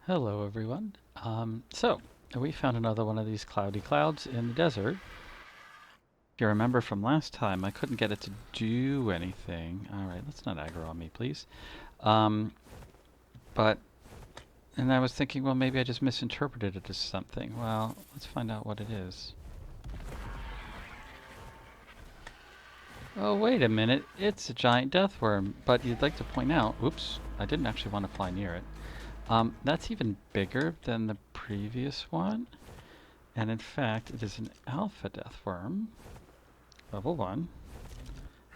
Hello everyone. So we found another one of these cloudy clouds in the desert. If you remember from last time, I couldn't get it to do anything. Alright, let's not aggro on me, please. Um, but, and I was thinking, well, maybe I just misinterpreted it as something. Well, let's find out what it is. Oh, wait a minute. It's a giant deathworm. But you'd like to point out, oops, I didn't actually want to fly near it. That's even bigger than the previous one. And in fact, it is an alpha deathworm, level 1.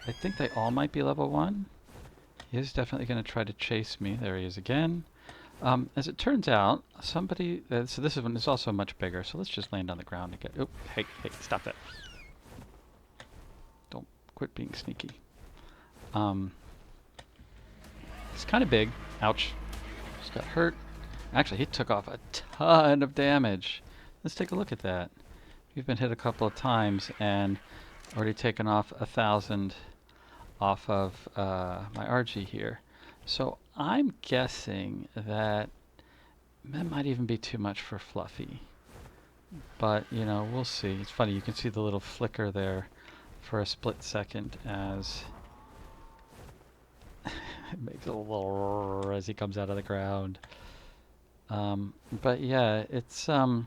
I think they all might be level 1. He is definitely going to try to chase me. There he is again. As it turns out, somebody... so this one is also much bigger, so let's just land on the ground and get... Oh, hey, stop that. Don't quit being sneaky. It's kind of big. Ouch. Just got hurt. Actually, he took off a ton of damage. Let's take a look at that. We've been hit a couple of times and already taken off 1,000 off of my RG here. So I'm guessing that might even be too much for Fluffy. But, you know, we'll see. It's funny, you can see the little flicker there for a split second as it makes a little as he comes out of the ground. But yeah, it's I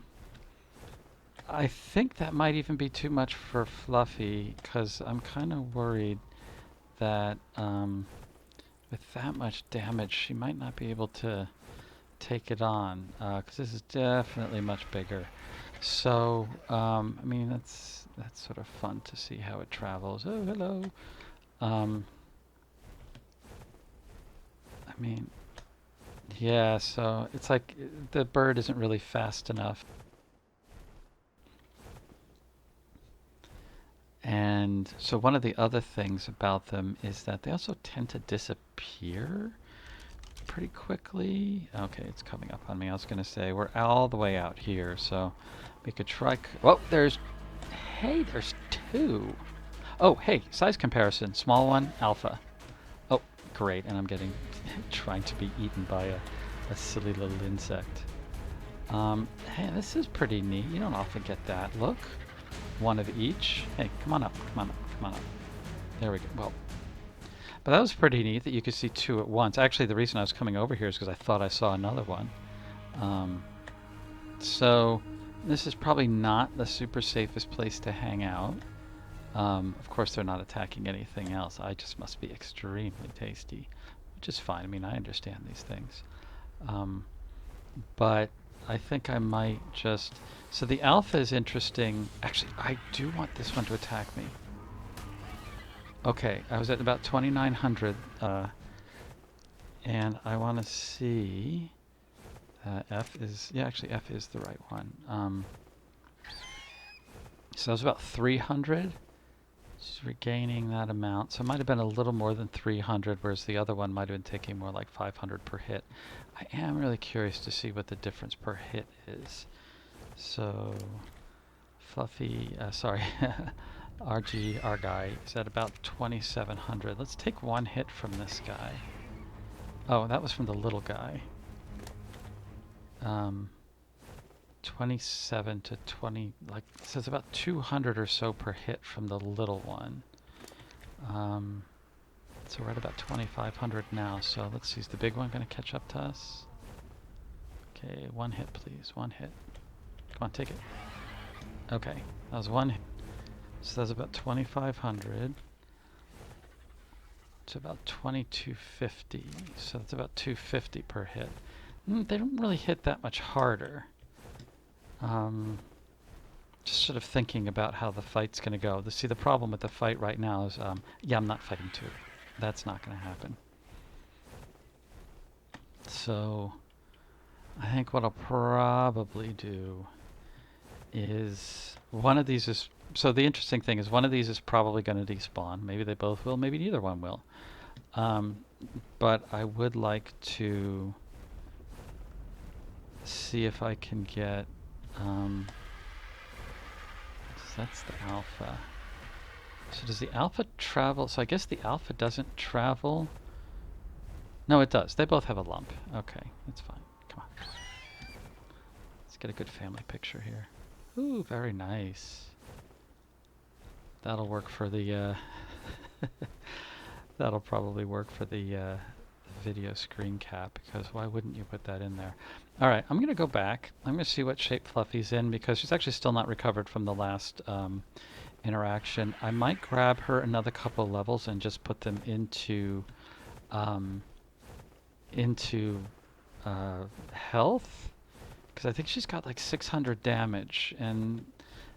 think that might even be too much for Fluffy, because I'm kind of worried that with that much damage, she might not be able to take it on, because this is definitely much bigger. So, I mean, that's sort of fun to see how it travels. Oh, hello. I mean, yeah, so it's like the bird isn't really fast enough. And so one of the other things about them is that they also tend to disappear pretty quickly. Okay, it's coming up on me. I was going to say we're all the way out here, so we could try... Oh, hey, there's two. Oh, hey, size comparison. Small one, alpha. Oh, great, and I'm getting... trying to be eaten by a silly little insect. Hey, this is pretty neat. You don't often get that. Look. One of each. Hey, come on up, come on up, come on up. There we go. Well, but that was pretty neat that you could see two at once. Actually, the reason I was coming over here is because I thought I saw another one. So this is probably not the super safest place to hang out. Of course, they're not attacking anything else. I just must be extremely tasty, which is fine. I mean, I understand these things. But I think I might just... So the alpha is interesting. Actually, I do want this one to attack me. Okay, I was at about 2,900. And I want to see... F is... Yeah, actually, F is the right one. So I was about 300. Just regaining that amount. So it might have been a little more than 300, whereas the other one might have been taking more like 500 per hit. I am really curious to see what the difference per hit is. So, Fluffy, sorry, RG, our guy, is at about 2,700. Let's take one hit from this guy. Oh, that was from the little guy. 27 to 20, like, so it's about 200 or so per hit from the little one. So we're at about 2,500 now, so let's see, is the big one going to catch up to us? Okay, one hit please, one hit. Come on, take it. Okay, that was one hit. So that's about 2,500. It's about 2,250, so that's about 250 per hit. They don't really hit that much harder. Just sort of thinking about how the fight's going to go. See, the problem with the fight right now is, yeah, I'm not fighting two. That's not going to happen. So, I think what I'll probably do is one of these is... So the interesting thing is one of these is probably going to despawn. Maybe they both will, maybe neither one will. But I would like to see if I can get... that's the alpha. So does the alpha travel? So I guess the alpha doesn't travel. No, it does. They both have a lump. Okay, that's fine. Come on. get a good family picture here. Ooh, very nice. That'll work for the, that'll probably work for the video screen cap, because why wouldn't you put that in there? All right, I'm going to go back. I'm going to see what shape Fluffy's in, because she's actually still not recovered from the last interaction. I might grab her another couple of levels and just put them into health, because I think she's got like 600 damage, and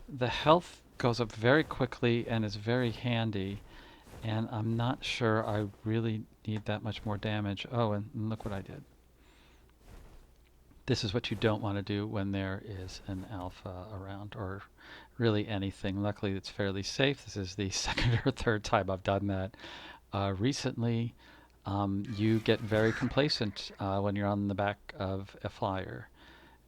the health goes up very quickly and is very handy, and I'm not sure I really need that much more damage. Oh, and look what I did. This is what you don't want to do when there is an alpha around, or really anything. Luckily, it's fairly safe. This is the second or third time I've done that recently. You get very complacent when you're on the back of a flyer,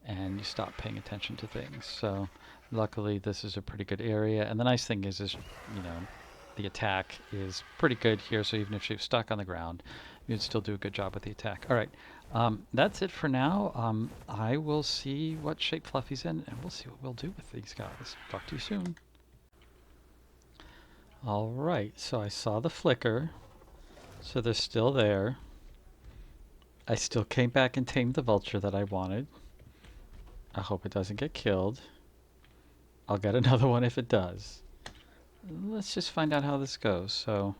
and you stop paying attention to things. So luckily, this is a pretty good area. And the nice thing is you know, the attack is pretty good here. So even if she was stuck on the ground, you'd still do a good job with the attack. All right. That's it for now. I will see what shape Fluffy's in, and we'll see what we'll do with these guys. Talk to you soon. All right, so I saw the flicker. So they're still there. I still came back and tamed the vulture that I wanted. I hope it doesn't get killed. I'll get another one if it does. Let's just find out how this goes. So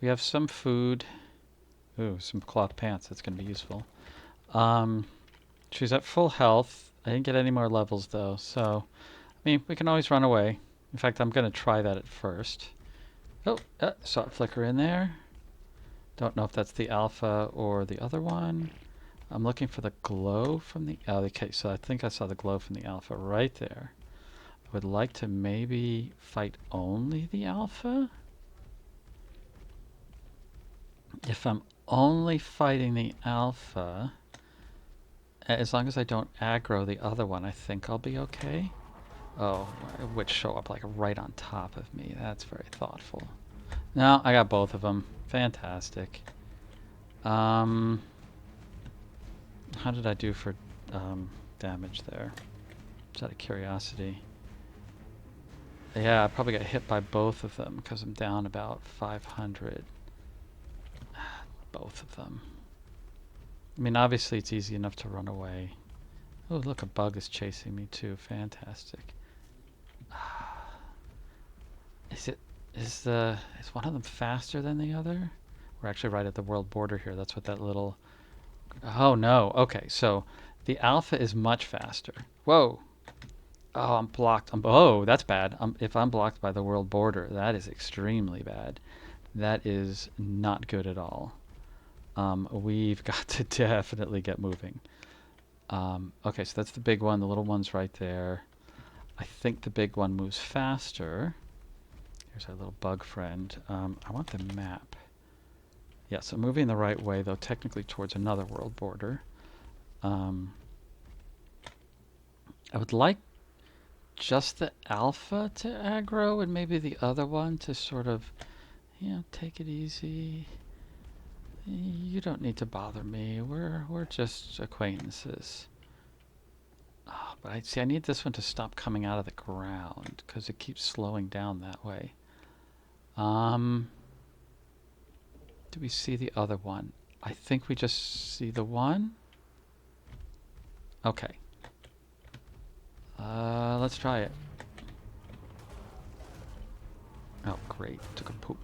we have some food. Ooh, some cloth pants. That's going to be useful. She's at full health. I didn't get any more levels though. So, I mean, we can always run away. In fact, I'm going to try that at first. Oh, saw it flicker in there. Don't know if that's the alpha or the other one. I'm looking for the glow from the... Oh, okay, so I think I saw the glow from the alpha right there. I would like to maybe fight only the alpha. If I'm only fighting the alpha, as long as I don't aggro the other one, I think I'll be okay. Oh, which show up like right on top of me. That's very thoughtful. No, I got both of them. Fantastic. How did I do for damage there? Just out of curiosity. Yeah, I probably got hit by both of them because I'm down about 500. Both of them. I mean, obviously it's easy enough to run away. Oh, look, a bug is chasing me too. Fantastic. Is one of them faster than the other? We're actually right at the world border here. That's what that little... Oh, no. Okay, so the alpha is much faster. Whoa. Oh, I'm blocked. Oh, that's bad. If I'm blocked by the world border, that is extremely bad. That is not good at all. We've got to definitely get moving. Okay, so that's the big one. The little one's right there. I think the big one moves faster. Here's our little bug friend. I want the map. Yeah, so moving the right way, though technically towards another world border. I would like just the alpha to aggro and maybe the other one to sort of, you know, take it easy. You don't need to bother me. We're just acquaintances. Oh, but I need this one to stop coming out of the ground because it keeps slowing down that way. Do we see the other one? I think we just see the one. Okay. Let's try it. Oh, great. Took a poop.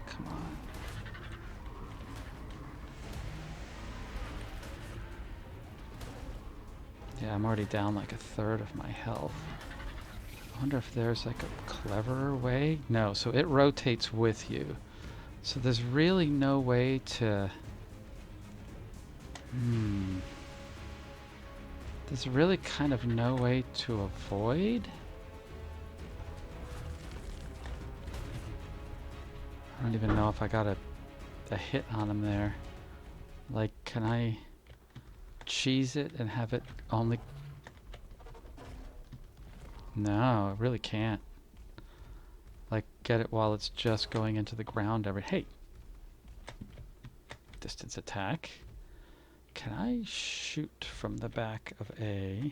Come on. Yeah, I'm already down like a third of my health. I wonder if there's like a cleverer way? No, so it rotates with you. So there's really no way to... There's really kind of no way to avoid? I don't even know if I got a hit on him there. Like, can I cheese it and have it only... No, I really can't. Like, get it while it's just going into the ground hey! Distance attack. Can I shoot from the back of A?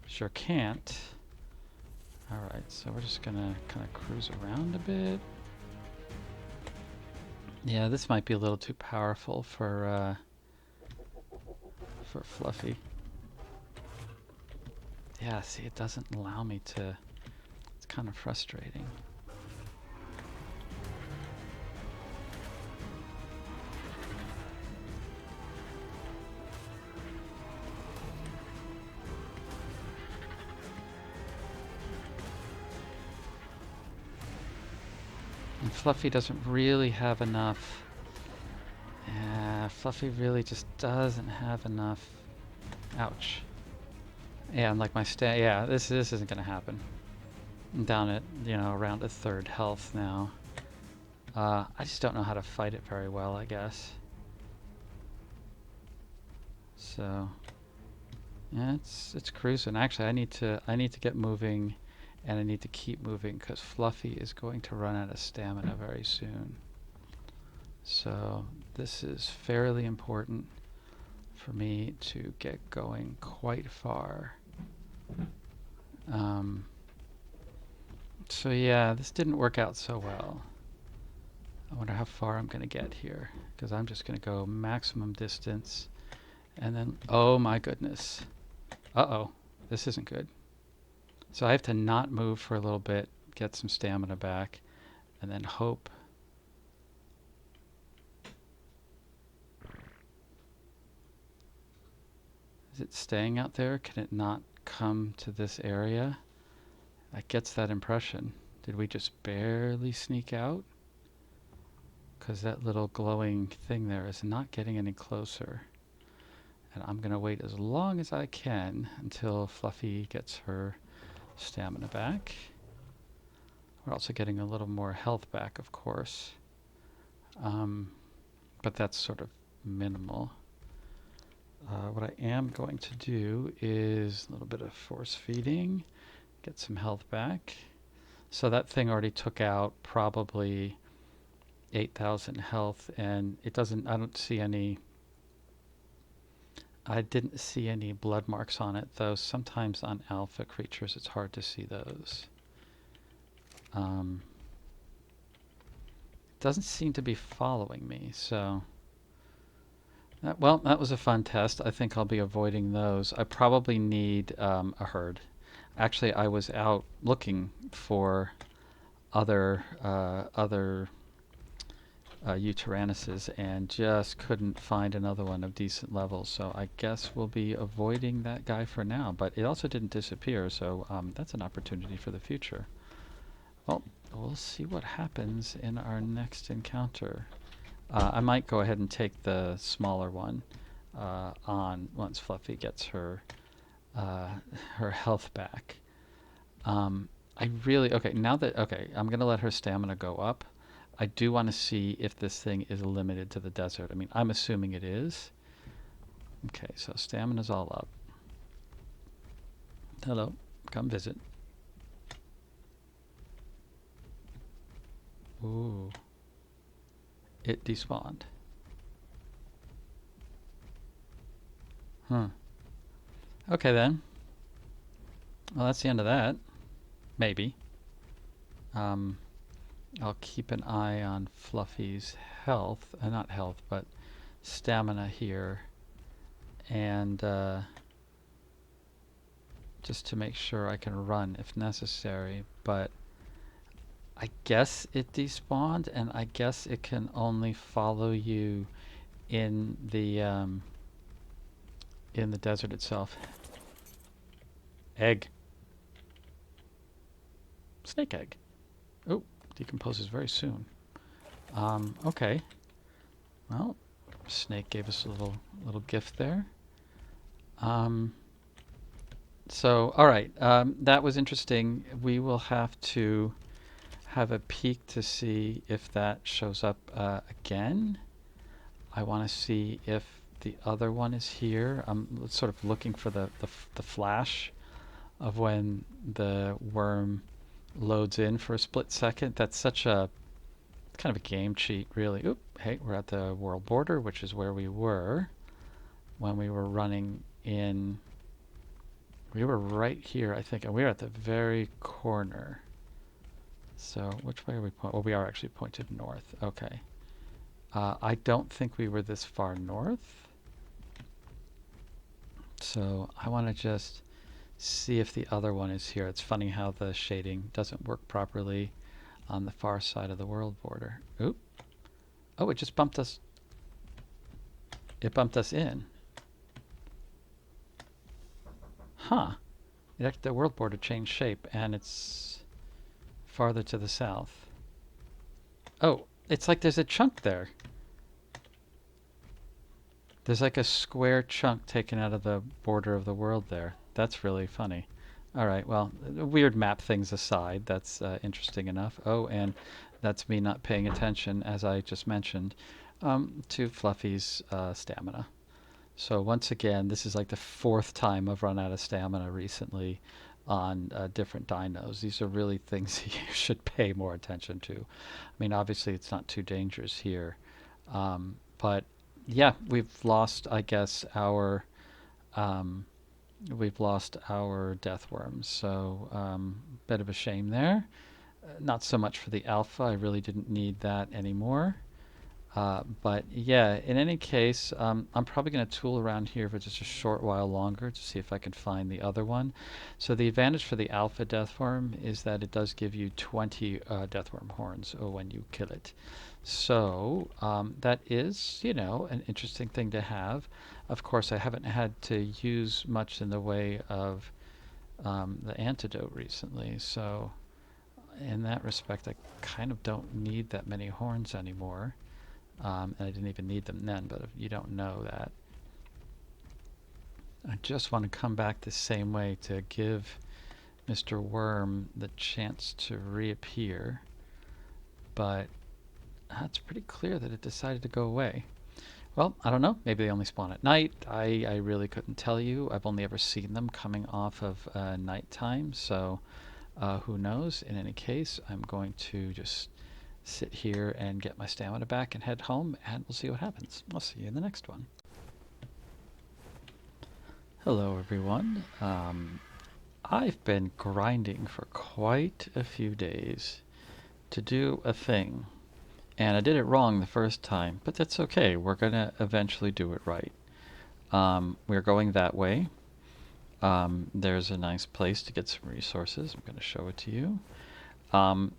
Sure can't. Alright, so we're just gonna kind of cruise around a bit. Yeah, this might be a little too powerful for Fluffy. Yeah, see, it doesn't allow me to... It's kind of frustrating. And Fluffy doesn't really have enough... Yeah, Fluffy really just doesn't have enough... Ouch. Yeah, and like my yeah, this isn't gonna happen. I'm down at, you know, around a third health now. I just don't know how to fight it very well, I guess. So, yeah, it's cruising. Actually, I need to get moving, and I need to keep moving because Fluffy is going to run out of stamina very soon. So this is fairly important for me to get going quite far. So yeah, this didn't work out so well. I wonder how far I'm going to get here, because I'm just going to go maximum distance, and then, oh my goodness. Uh-oh, this isn't good. So I have to not move for a little bit, get some stamina back, and then hope. Is it staying out there? Can it not come to this area? That gets that impression. Did we just barely sneak out? Because that little glowing thing there is not getting any closer. And I'm going to wait as long as I can until Fluffy gets her stamina back. We're also getting a little more health back, of course. But that's sort of minimal. What I am going to do is a little bit of force feeding, get some health back. So that thing already took out probably 8,000 health, and it doesn't, I didn't see any blood marks on it, though sometimes on alpha creatures it's hard to see those. Doesn't seem to be following me, so... well, that was a fun test. I think I'll be avoiding those. I probably need a herd. Actually, I was out looking for other Utyrannuses and just couldn't find another one of decent levels. So I guess we'll be avoiding that guy for now. But it also didn't disappear, so that's an opportunity for the future. Well, we'll see what happens in our next encounter. I might go ahead and take the smaller one on once Fluffy gets her health back. Okay, I'm gonna let her stamina go up. I do want to see if this thing is limited to the desert. I mean, I'm assuming it is. Okay, so stamina's all up. Hello, come visit. Ooh. It despawned. Okay then. Well, that's the end of that. Maybe. I'll keep an eye on Fluffy's health. Not health, but stamina here. And just to make sure I can run if necessary. But I guess it despawned, and I guess it can only follow you in the desert itself. Egg. Snake egg. Oh, decomposes very soon. Okay. Well, snake gave us a little gift there. So, all right. That was interesting. We will have to have a peek to see if that shows up again. I want to see if the other one is here. I'm sort of looking for the flash of when the worm loads in for a split second. That's such a kind of a game cheat, really. Oop, hey, we're at the world border, which is where we were when we were running in. We were right here, I think, and we were at the very corner. So which way are we pointing? Well, we are actually pointed north. Okay. I don't think we were this far north. So I want to just see if the other one is here. It's funny how the shading doesn't work properly on the far side of the world border. Oop. Oh, it just bumped us. It bumped us in. Huh. The world border changed shape, and it's farther to the south. Oh, it's like there's a chunk there. There's like a square chunk taken out of the border of the world there. That's really funny. All right, well, weird map things aside, that's interesting enough. Oh, and that's me not paying attention, as I just mentioned, to Fluffy's stamina. So once again, this is like the fourth time I've run out of stamina recently on different dinos. These are really things you should pay more attention to. I mean, obviously it's not too dangerous here, but yeah, we've lost, I guess, um, we've lost our Deathworms. So bit of a shame there. Not so much for the alpha. I really didn't need that anymore. But yeah, in any case, I'm probably going to tool around here for just a short while longer to see if I can find the other one. So the advantage for the alpha Deathworm is that it does give you 20 Deathworm horns when you kill it. So that is, you know, an interesting thing to have. Of course, I haven't had to use much in the way of the antidote recently. So in that respect, I kind of don't need that many horns anymore. And I didn't even need them then, but if you don't know that. I just want to come back the same way to give Mr. Worm the chance to reappear, but it's pretty clear that it decided to go away. Well, I don't know. Maybe they only spawn at night. I really couldn't tell you. I've only ever seen them coming off of nighttime, so who knows? In any case, I'm going to just sit here and get my stamina back and head home, and we'll see what happens. I'll see you in the next one. Hello everyone. I've been grinding for quite a few days to do a thing, and I did it wrong the first time, but that's okay. We're gonna eventually do it right. We're going that way. There's a nice place to get some resources. I'm going to show it to you.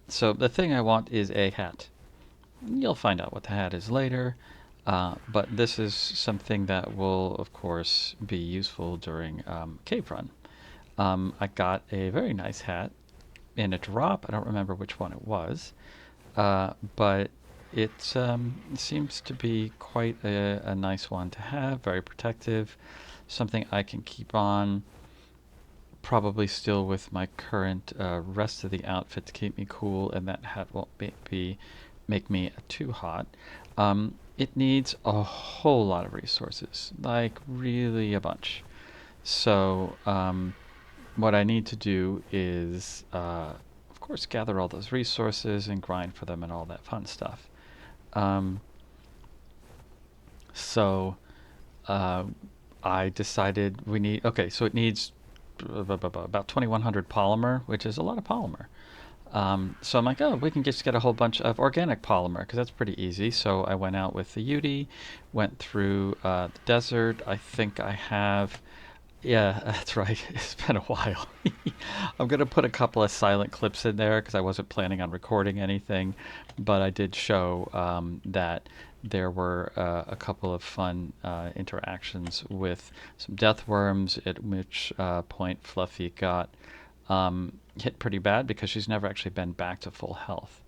So the thing I want is a hat. You'll find out what the hat is later, but this is something that will, of course, be useful during cave run. I got a very nice hat in a drop. I don't remember which one it was, but it seems to be quite a nice one to have, very protective, something I can keep on probably still with my current rest of the outfit to keep me cool, and that hat won't make me too hot. It needs a whole lot of resources, like really a bunch. So what I need to do is, of course, gather all those resources and grind for them and all that fun stuff. So I decided we need, okay, so it needs about 2100 polymer, which is a lot of polymer. So I'm like, oh, we can just get a whole bunch of organic polymer because that's pretty easy. So I went out with the Ute, went through the desert. I think I have, yeah, that's right. It's been a while. I'm going to put a couple of silent clips in there because I wasn't planning on recording anything, but I did show that there were a couple of fun interactions with some Deathworms, at which point Fluffy got hit pretty bad because she's never actually been back to full health.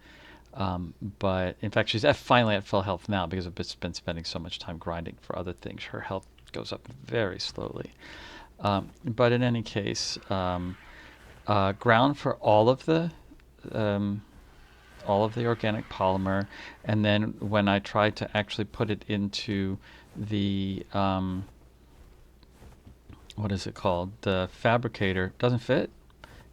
But in fact, she's finally at full health now because I've been spending so much time grinding for other things. Her health goes up very slowly. But in any case, ground for all of the organic polymer, and then when I tried to actually put it into the what is it called? The fabricator, doesn't fit.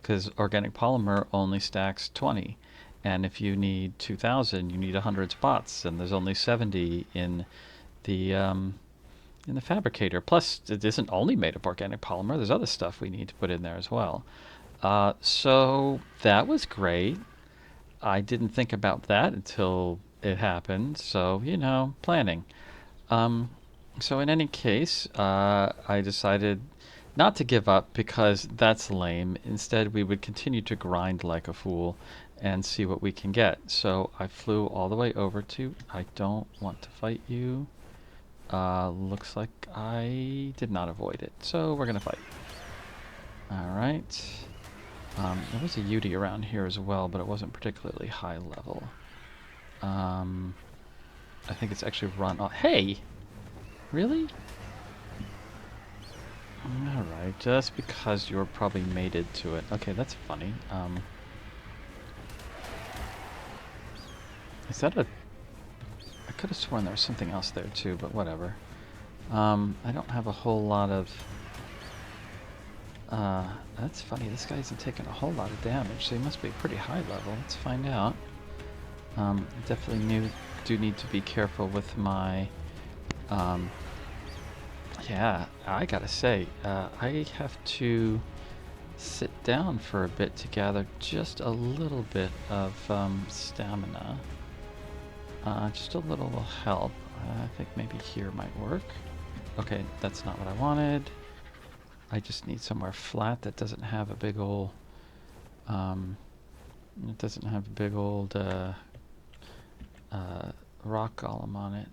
because organic polymer only stacks 20. And if you need 2,000, you need 100 spots, and there's only 70 in the fabricator. Plus, it isn't only made of organic polymer. There's other stuff we need to put in there as well. So that was great. I didn't think about that until it happened. So, planning. Um, so in any case, I decided not to give up because that's lame. Instead, we would continue to grind like a fool and see what we can get. So I flew all the way over to, I don't want to fight you. Looks like I did not avoid it. So we're going to fight. Alright. There was a Yudi around here as well, but it wasn't particularly high level. I think it's actually run off. Hey! Really? Alright, just because you're probably mated to it. Okay, that's funny. Is that a... I could have sworn there was something else there too, but whatever. I don't have a whole lot of... that's funny, this guy isn't taking a whole lot of damage, so he must be pretty high level. Let's find out. Definitely do need to be careful with my... yeah, I gotta say, I have to sit down for a bit to gather just a little bit of stamina. Just a little will help. I think maybe here might work. Okay, that's not what I wanted. I just need somewhere flat that doesn't have a big old... it doesn't have a big old rock golem on it.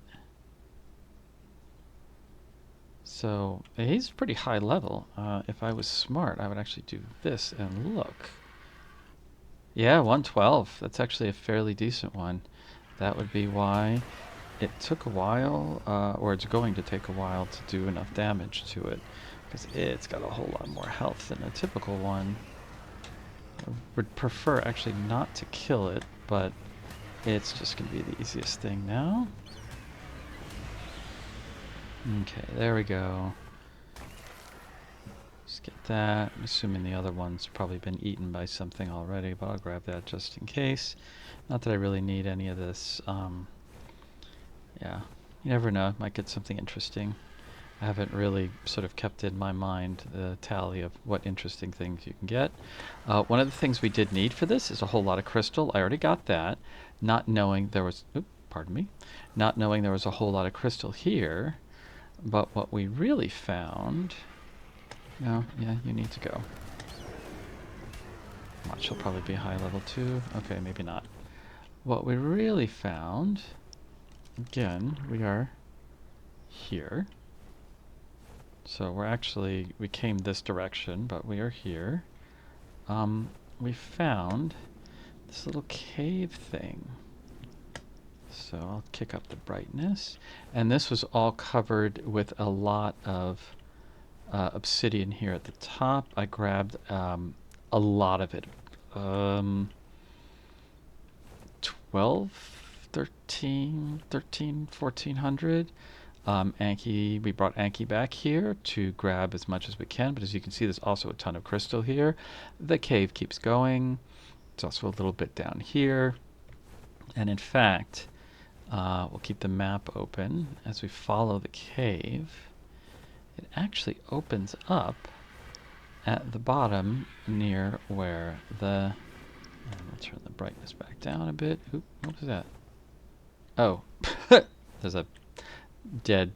So he's pretty high level. If I was smart, I would actually do this and look. Yeah, 112. That's actually a fairly decent one. That would be why it took a while, or it's going to take a while to do enough damage to it, because it's got a whole lot more health than a typical one. I would prefer actually not to kill it, but it's just going to be the easiest thing now. Okay, there we go. Just get that. I'm assuming the other one's probably been eaten by something already, but I'll grab that just in case. Not that I really need any of this. Yeah, you never know. Might get something interesting. I haven't really sort of kept in my mind the tally of what interesting things you can get. One of the things we did need for this is a whole lot of crystal. I already got that. Not knowing there was... Oops, pardon me. Not knowing there was a whole lot of crystal here. But what we really found... No, yeah, you need to go. Watch, she'll probably be high level too. Okay, maybe not. What we really found... Again, we are here. So we're actually... We came this direction, but we are here. We found this little cave thing. So I'll kick up the brightness. And this was all covered with a lot of obsidian here at the top. I grabbed a lot of it. 1400. Anki, we brought Anki back here to grab as much as we can, but as you can see, there's also a ton of crystal here. The cave keeps going. It's also a little bit down here. And in fact, we'll keep the map open. As we follow the cave, it actually opens up at the bottom near where the... And we'll turn the brightness back down a bit. Oop, what was that? Oh, there's a dead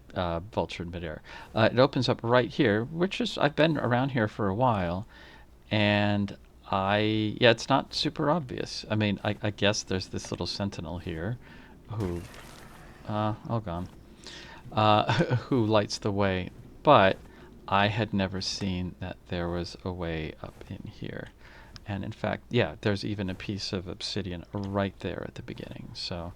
vulture in midair. It opens up right here, which is... I've been around here for a while, and yeah, it's not super obvious. I mean, I guess there's this little sentinel here who... all gone. Who lights the way. But I had never seen that there was a way up in here. And in fact, yeah, there's even a piece of obsidian right there at the beginning. So,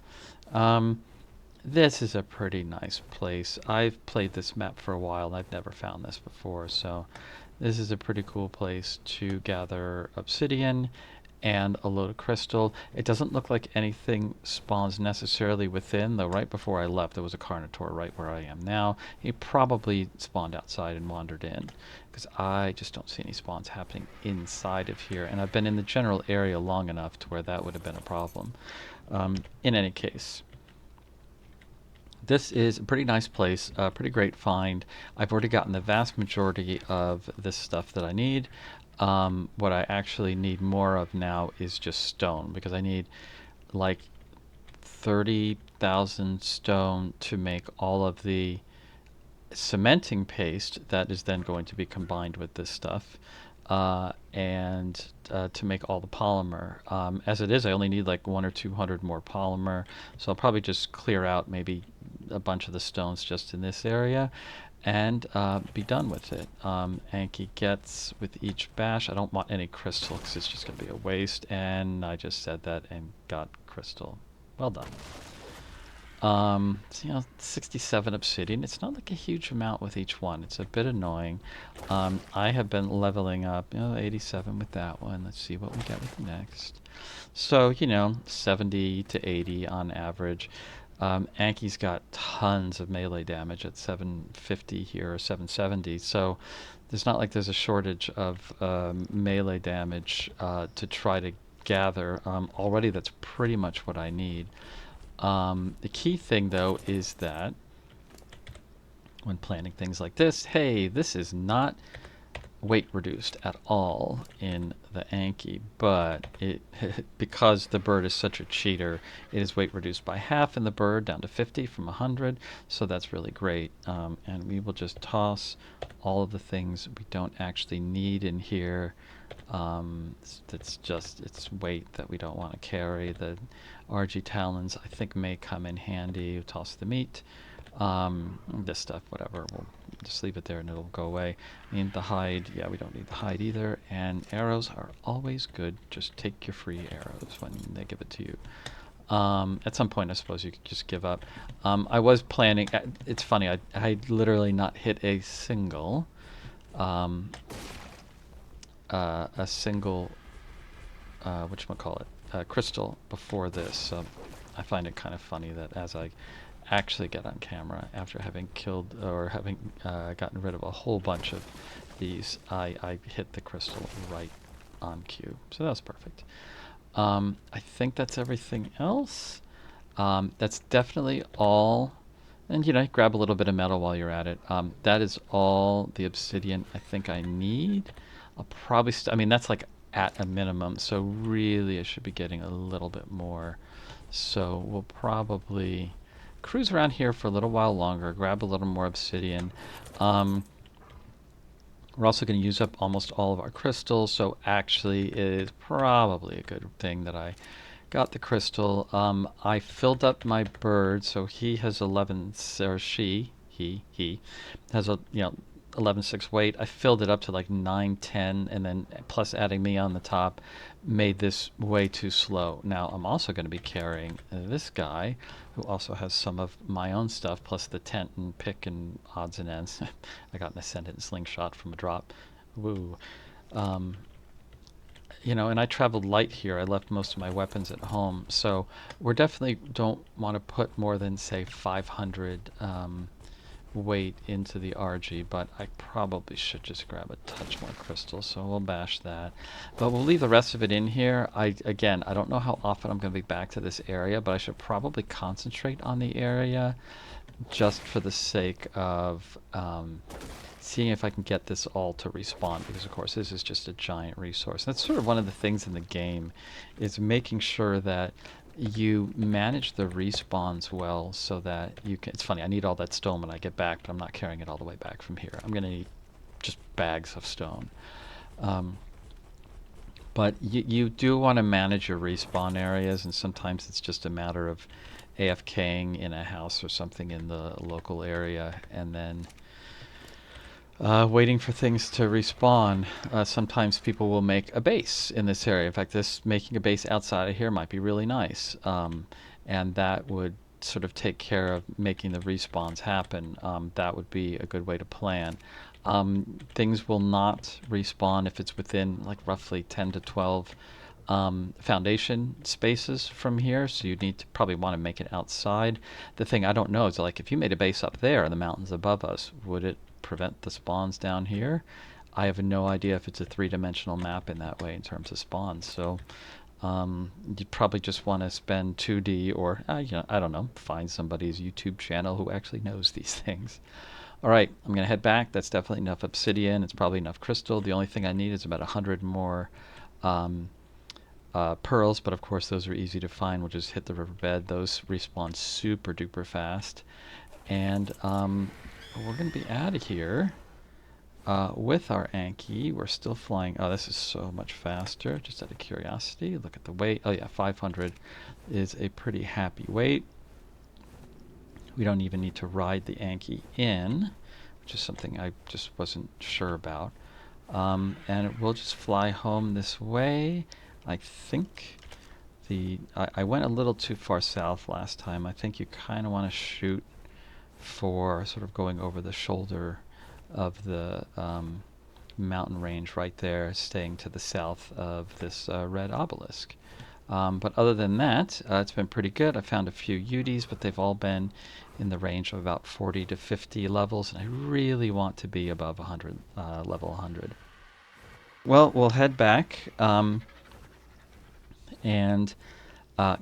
this is a pretty nice place. I've played this map for a while and I've never found this before. So, this is a pretty cool place to gather obsidian and a load of crystal. It doesn't look like anything spawns necessarily within, though right before I left there was a Carnotaur right where I am now. He probably spawned outside and wandered in, because I just don't see any spawns happening inside of here, and I've been in the general area long enough to where that would have been a problem. In any case, this is a pretty nice place, a pretty great find. I've already gotten the vast majority of this stuff that I need. What I actually need more of now is just stone, because I need like 30,000 stone to make all of the cementing paste that is then going to be combined with this stuff, and to make all the polymer. As it is, I only need like 100 or 200 more polymer, so I'll probably just clear out maybe a bunch of the stones just in this area and be done with it. Anki gets with each bash. I don't want any crystal because it's just going to be a waste, and I just said that and got crystal. Well done. So, 67 obsidian. It's not like a huge amount with each one. It's a bit annoying. I have been leveling up, 87 with that one. Let's see what we get with the next. So, 70 to 80 on average. Anki's got tons of melee damage at 750 here, or 770. So there's not like there's a shortage of melee damage to try to gather. Already that's pretty much what I need. The key thing, though, is that when planning things like this, hey, this is not weight reduced at all in the Anki, but it because the bird is such a cheater, it is weight reduced by half in the bird, down to 50 from 100, so that's really great. And we will just toss all of the things we don't actually need in here. It's weight that we don't want to carry. The RG talons I think may come in handy. We'll toss the meat. This stuff, whatever, we'll just leave it there and it'll go away. I mean, the hide, yeah, we don't need the hide either. And arrows are always good. Just take your free arrows when they give it to you. At some point, I suppose you could just give up. I was planning, it's funny, I literally not hit a single crystal before this. So I find it kind of funny that as I actually get on camera after having killed or having gotten rid of a whole bunch of these, I hit the crystal right on cue. So that was perfect. I think that's everything else. That's definitely all. And grab a little bit of metal while you're at it. That is all the obsidian I think I need. I'll probably, I mean, that's like at a minimum, so really I should be getting a little bit more. So we'll probably cruise around here for a little while longer, grab a little more obsidian. We're also going to use up almost all of our crystals, so actually it is probably a good thing that I got the crystal. I filled up my bird, so he has 11, or he has a 11.6 weight. I filled it up to like 9.10, and then plus adding me on the top made this way too slow. Now I'm also going to be carrying this guy who also has some of my own stuff, plus the tent and pick and odds and ends. I got an ascendant slingshot from a drop. Woo. And I traveled light here. I left most of my weapons at home, so we're definitely don't want to put more than, say, 500 weight into the RG, but I probably should just grab a touch more crystals, so we'll bash that. But we'll leave the rest of it in here. Again, I don't know how often I'm going to be back to this area, but I should probably concentrate on the area just for the sake of seeing if I can get this all to respawn, because of course this is just a giant resource. That's sort of one of the things in the game, is making sure that you manage the respawns well so that you can. It's funny, I need all that stone when I get back, but I'm not carrying it all the way back from here. I'm going to need just bags of stone. But you do want to manage your respawn areas, and sometimes it's just a matter of AFKing in a house or something in the local area, and then waiting for things to respawn. Sometimes people will make a base in this area. In fact, making a base outside of here might be really nice. And that would sort of take care of making the respawns happen. That would be a good way to plan. Things will not respawn if it's within like roughly 10 to 12 foundation spaces from here, so you need to probably want to make it outside. The thing I don't know is, like, if you made a base up there in the mountains above us, would it prevent the spawns down here? I have no idea if it's a three-dimensional map in that way in terms of spawns. So you'd probably just want to spend 2D or, I don't know, find somebody's YouTube channel who actually knows these things. All right, I'm going to head back. That's definitely enough obsidian. It's probably enough crystal. The only thing I need is about 100 more pearls, but of course those are easy to find. We'll just hit the riverbed. Those respawn super duper fast. And we're going to be out of here with our Anki. We're still flying. Oh, this is so much faster. Just out of curiosity, look at the weight. Oh yeah, 500 is a pretty happy weight. We don't even need to ride the Anki in, which is something I just wasn't sure about. And we'll just fly home this way. I think I went a little too far south last time. I think you kind of want to shoot for sort of going over the shoulder of the mountain range right there, staying to the south of this red obelisk. But other than that, it's been pretty good. I found a few UDs, but they've all been in the range of about 40 to 50 levels, and I really want to be above 100, level 100. Well, we'll head back and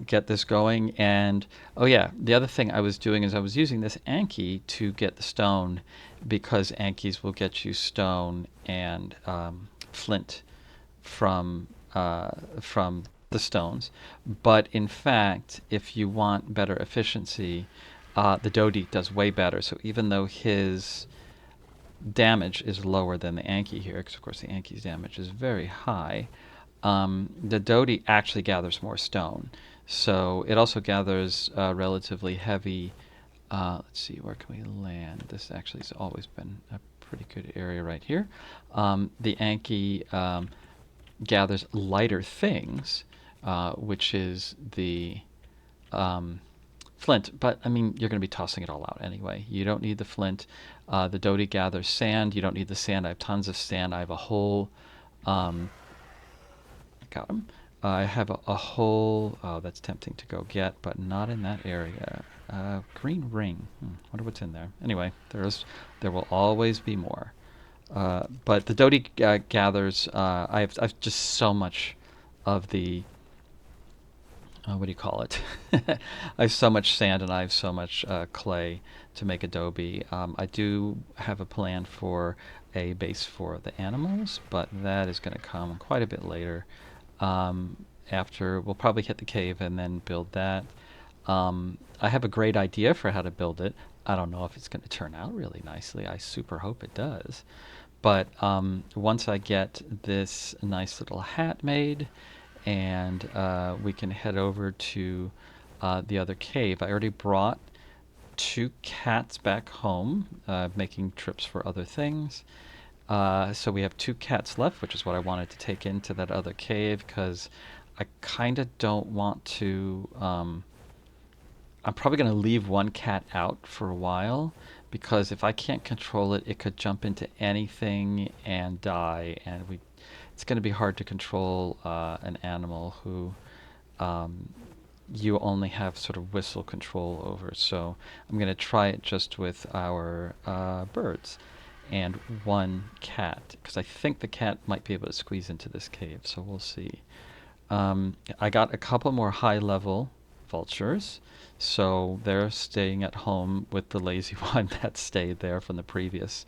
get this going. And oh yeah, the other thing I was doing is I was using this Anki to get the stone, because Ankis will get you stone and flint from the stones. But in fact, if you want better efficiency, the Dodi does way better. So even though his damage is lower than the Anki here, because of course the Anki's damage is very high, the Dodi actually gathers more stone. So it also gathers relatively heavy. Let's see, where can we land? This actually has always been a pretty good area right here. The Anki gathers lighter things, which is the flint. But, I mean, you're going to be tossing it all out anyway. You don't need the flint. The Dodi gathers sand. You don't need the sand. I have tons of sand. I have a whole... got him. I have a whole... Oh, that's tempting to go get, but not in that area. Green ring. Wonder what's in there. Anyway, there will always be more. But the Dodi gathers... I have just so much of the... what do you call it? I have so much sand and I have so much clay to make adobe. I do have a plan for a base for the animals, but that is going to come quite a bit later. After we'll probably hit the cave and then build that. I have a great idea for how to build it. I don't know if it's going to turn out really nicely. I super hope it does. But once I get this nice little hat made, and we can head over to the other cave. I already brought 2 cats back home, making trips for other things. So we have 2 cats left, which is what I wanted to take into that other cave, because I kind of don't want to... I'm probably going to leave 1 cat out for a while, because if I can't control it, it could jump into anything and die, and it's going to be hard to control an animal who you only have sort of whistle control over. So I'm going to try it just with our birds and 1 cat, because I think the cat might be able to squeeze into this cave, so we'll see. I got a couple more high-level vultures, so they're staying at home with the lazy one that stayed there from the previous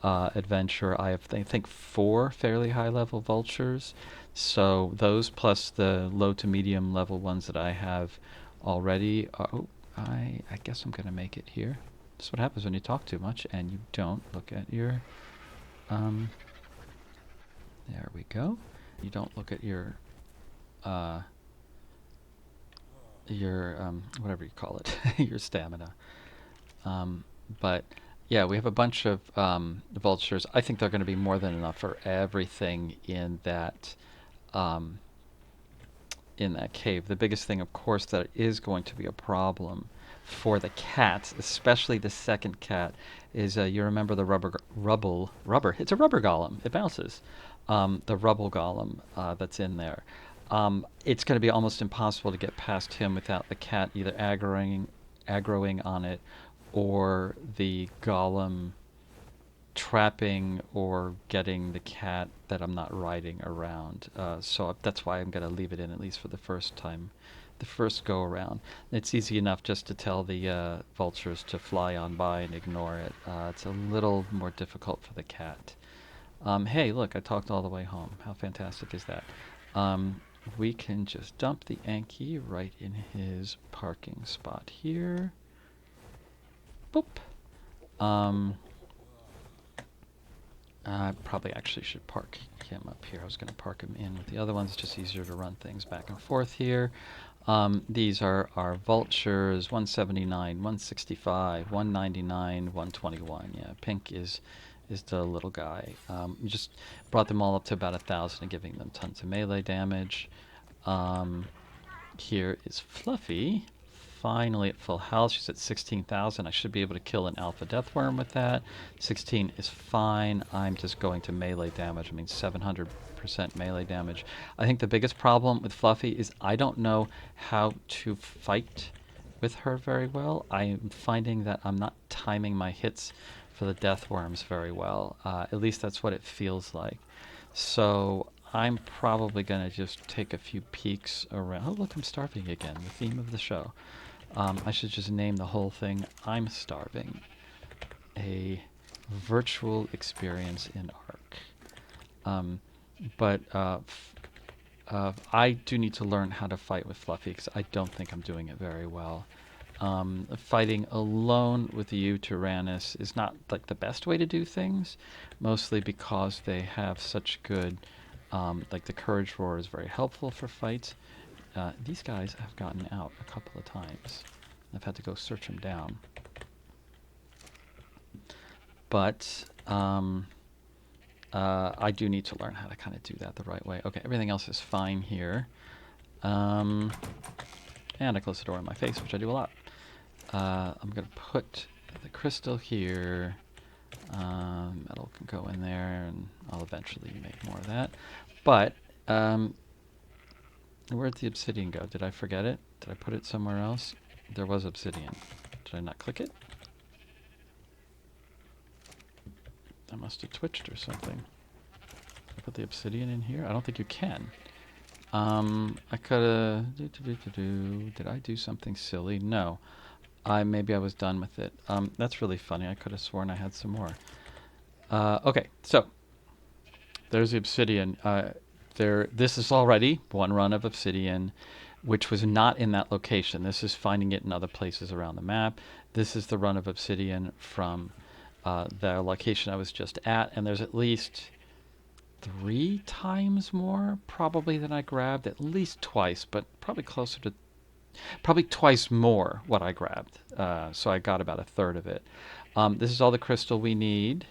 adventure. I have, I think, 4 fairly high-level vultures, so those plus the low to medium level ones that I have already. Oh, I guess I'm going to make it here. That's what happens when you talk too much and you don't look at your... there we go. You don't look at your whatever you call it, your stamina. But yeah, we have a bunch of vultures. I think they're going to be more than enough for everything in that cave. The biggest thing, of course, that is going to be a problem for the cats, especially the second cat, is you remember the rubber. It's a rubber golem. It bounces. The rubble golem that's in there. it's going to be almost impossible to get past him without the cat either aggroing on it, or the golem trapping or getting the cat that I'm not riding around. So that's why I'm going to leave it in, at least for the first time, the first go around. It's easy enough just to tell the vultures to fly on by and ignore it. It's a little more difficult for the cat. Hey, look, I talked all the way home. How fantastic is that? We can just dump the Anki right in his parking spot here. Boop. I probably actually should park him up here. I was going to park him in with the other ones. It's just easier to run things back and forth here. These are our vultures, 179, 165, 199, 121. Yeah, pink is the little guy. Just brought them all up to about 1,000 and giving them tons of melee damage. Here is Fluffy. Finally at full health. She's at 16,000. I should be able to kill an alpha Deathworm with that. 16 is fine. I'm just going to melee damage. I mean, 700% melee damage. I think the biggest problem with Fluffy is I don't know how to fight with her very well. I'm finding that I'm not timing my hits for the Deathworms very well. At least that's what it feels like. So I'm probably going to just take a few peeks around. Oh, look, I'm starving again. The theme of the show. I should just name the whole thing I'm Starving. A virtual experience in ARK. I do need to learn how to fight with Fluffy because I don't think I'm doing it very well. Fighting alone with the Tyrannus is not like the best way to do things, mostly because they have such good, like the Courage Roar is very helpful for fights. These guys have gotten out a couple of times. I've had to go search them down. But I do need to learn how to kind of do that the right way. Okay, everything else is fine here. And I close the door in my face, which I do a lot. I'm going to put the crystal here. Metal can go in there, and I'll eventually make more of that. But where'd the obsidian go? Did I forget it? Did I put it somewhere else? There was obsidian. Did I not click it? I must have twitched or something. Did I put the obsidian in here? I don't think you can. I could have... Did I do something silly? No. Maybe I was done with it. That's really funny. I could have sworn I had some more. Okay, so there's the obsidian. This is already one run of obsidian, which was not in that location. This is finding it in other places around the map. This is the run of obsidian from the location I was just at, and there's at least 3 times more probably than I grabbed, at least twice, but probably closer to probably twice more what I grabbed. So I got about 1/3 of it. This is all the crystal we need.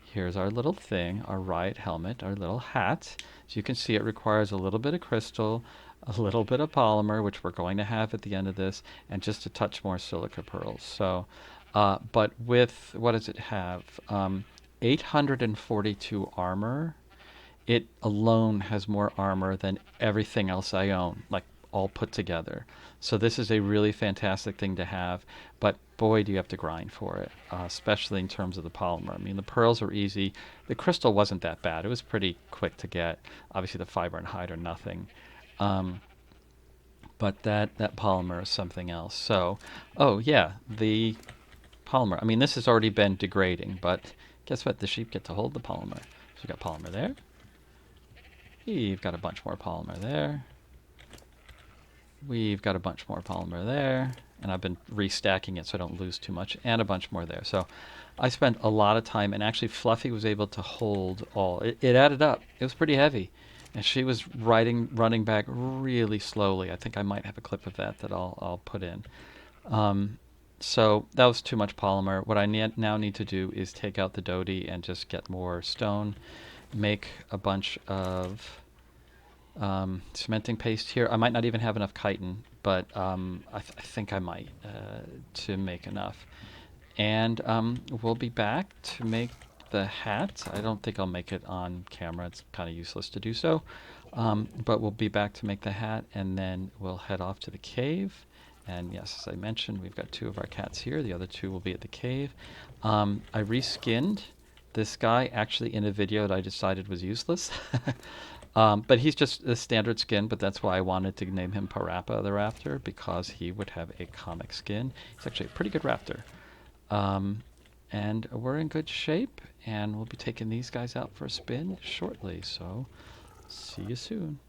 Here's our little thing, our riot helmet, our little hat. As you can see, it requires a little bit of crystal, a little bit of polymer, which we're going to have at the end of this, and just a touch more silica pearls. So, but with, what does it have? 842 armor. It alone has more armor than everything else I own, like all put together. So this is a really fantastic thing to have, but boy, do you have to grind for it, especially in terms of the polymer. I mean, the pearls are easy. The crystal wasn't that bad. It was pretty quick to get. Obviously, the fiber and hide are nothing. But that polymer is something else. So, oh yeah, the polymer. I mean, this has already been degrading, but guess what? The sheep get to hold the polymer. So we've got polymer there. We've got a bunch more polymer there. We've got a bunch more polymer there. And I've been restacking it so I don't lose too much. And a bunch more there. So I spent a lot of time. And actually, Fluffy was able to hold all. It added up. It was pretty heavy. And she was running back really slowly. I think I might have a clip of that I'll put in. So that was too much polymer. What I now need to do is take out the Dodie and just get more stone. Make a bunch of cementing paste here. I might not even have enough chitin, but I think I might to make enough. And we'll be back to make the hat. I don't think I'll make it on camera. It's kind of useless to do so. But we'll be back to make the hat, and then we'll head off to the cave. And yes, as I mentioned, we've got 2 of our cats here. The other 2 will be at the cave. I reskinned this guy actually in a video that I decided was useless. But he's just a standard skin, but that's why I wanted to name him Parappa the Raptor, because he would have a comic skin. He's actually a pretty good raptor. And we're in good shape, and we'll be taking these guys out for a spin shortly. So see you soon.